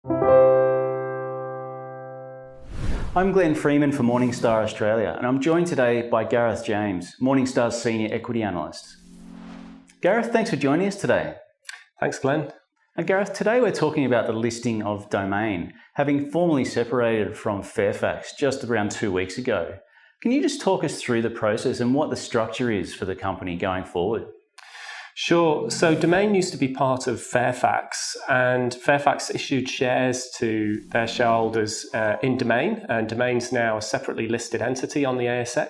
I'm Glenn Freeman for Morningstar Australia, and I'm joined today by Gareth James, Morningstar's Senior Equity Analyst. Gareth, thanks for joining us today. Thanks, Glenn. And Gareth, today we're talking about the listing of Domain, having formally separated from Fairfax just around 2 weeks ago. Can you just talk us through the process and what the structure is for the company going forward? Sure. So Domain used to be part of Fairfax, and Fairfax issued shares to their shareholders in Domain, and Domain's now a separately listed entity on the ASX.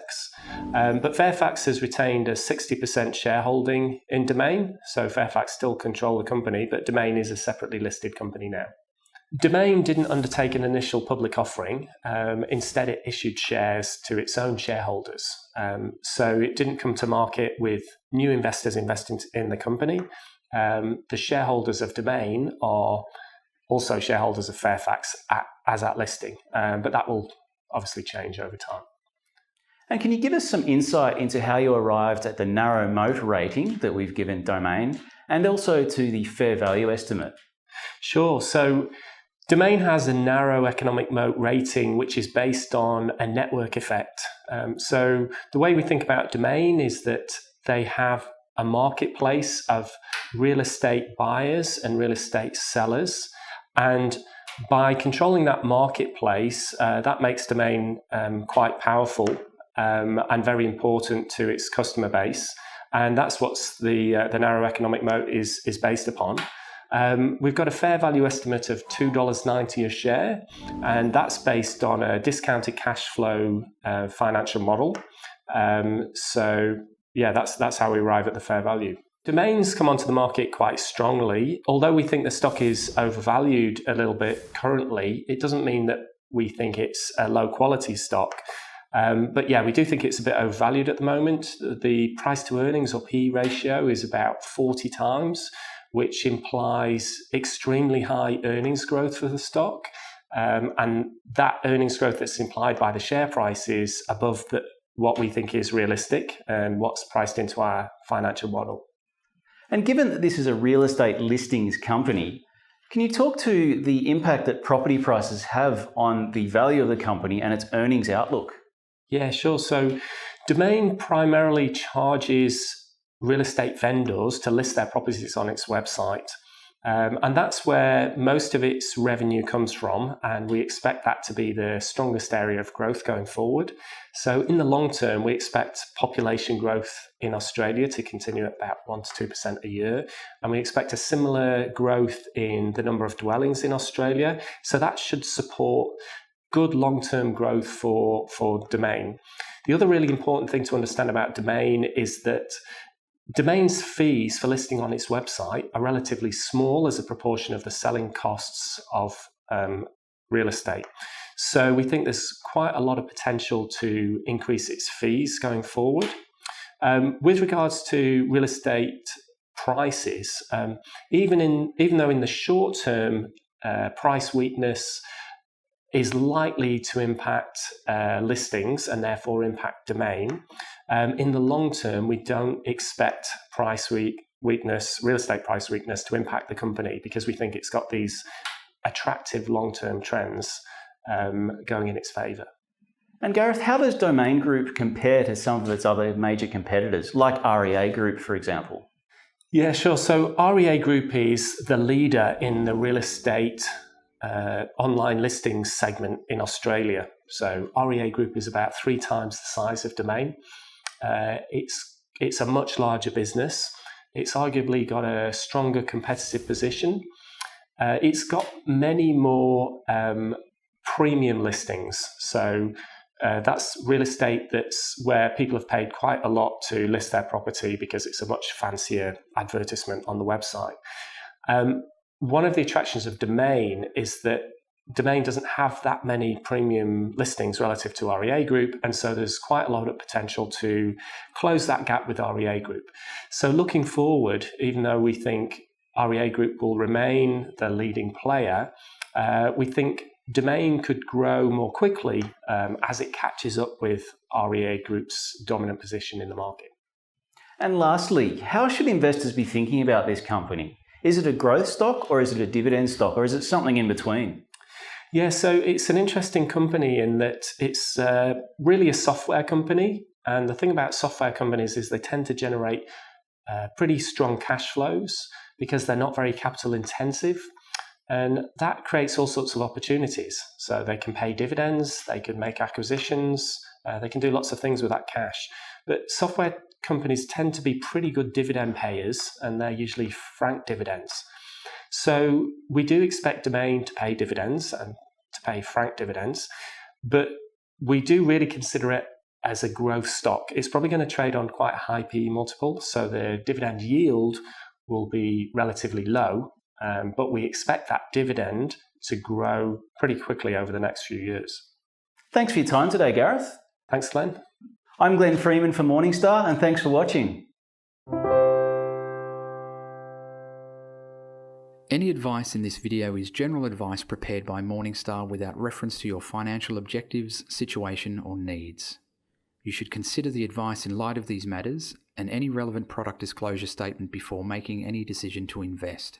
But Fairfax has retained a 60% shareholding in Domain, so Fairfax still control the company, but Domain is a separately listed company now. Domain didn't undertake an initial public offering. Instead, it issued shares to its own shareholders. So it didn't come to market with new investors investing in the company. The shareholders of Domain are also shareholders of Fairfax as at listing, but that will obviously change over time. And can you give us some insight into how you arrived at the narrow moat rating that we've given Domain, and also to the fair value estimate? Sure. So Domain has a narrow economic moat rating, which is based on a network effect. So the way we think about Domain is that they have a marketplace of real estate buyers and real estate sellers. And by controlling that marketplace, that makes Domain quite powerful and very important to its customer base. And that's what the narrow economic moat is based upon. We've got a fair value estimate of $2.90 a share, and that's based on a discounted cash flow financial model. That's how we arrive at the fair value. Domain's come onto the market quite strongly. Although we think the stock is overvalued a little bit currently, it doesn't mean that we think it's a low quality stock. But we do think it's a bit overvalued at the moment. The price to earnings or PE ratio is about 40 times, which implies extremely high earnings growth for the stock. And that earnings growth that's implied by the share price is above what we think is realistic and what's priced into our financial model. And given that this is a real estate listings company, can you talk to the impact that property prices have on the value of the company and its earnings outlook? Yeah, sure. So Domain primarily charges real estate vendors to list their properties on its website. And that's where most of its revenue comes from. And we expect that to be the strongest area of growth going forward. So in the long term, we expect population growth in Australia to continue at about 1 to 2% a year. And we expect a similar growth in the number of dwellings in Australia. So that should support good long-term growth for Domain. The other really important thing to understand about Domain is that Domain's fees for listing on its website are relatively small as a proportion of the selling costs of real estate. So we think there's quite a lot of potential to increase its fees going forward. With regards to real estate prices, even though in the short term price weakness is likely to impact listings and therefore impact Domain, in the long term, we don't expect real estate price weakness to impact the company because we think it's got these attractive long-term trends going in its favour. And Gareth, how does Domain Group compare to some of its other major competitors, like REA Group, for example? Yeah, sure. So REA Group is the leader in the real estate online listings segment in Australia. So REA Group is about 3 times the size of Domain. It's a much larger business. It's arguably got a stronger competitive position. It's got many more premium listings. So that's real estate that's where people have paid quite a lot to list their property because it's a much fancier advertisement on the website. One of the attractions of Domain is that Domain doesn't have that many premium listings relative to REA Group, and so there's quite a lot of potential to close that gap with REA Group. So looking forward, even though we think REA Group will remain the leading player, we think Domain could grow more quickly as it catches up with REA Group's dominant position in the market. And lastly, how should investors be thinking about this company? Is it a growth stock or is it a dividend stock or is it something in between? Yeah, so it's an interesting company in that it's really a software company. And the thing about software companies is they tend to generate pretty strong cash flows because they're not very capital intensive. And that creates all sorts of opportunities. So they can pay dividends, they can make acquisitions, they can do lots of things with that cash. But software companies tend to be pretty good dividend payers, and they're usually franked dividends. So we do expect Domain to pay dividends and to pay franked dividends, but we do really consider it as a growth stock. It's probably going to trade on quite a high PE multiple, so the dividend yield will be relatively low, but we expect that dividend to grow pretty quickly over the next few years. Thanks for your time today, Gareth. Thanks, Glenn. I'm Glenn Freeman for Morningstar, and thanks for watching. Any advice in this video is general advice prepared by Morningstar without reference to your financial objectives, situation, or needs. You should consider the advice in light of these matters and any relevant product disclosure statement before making any decision to invest.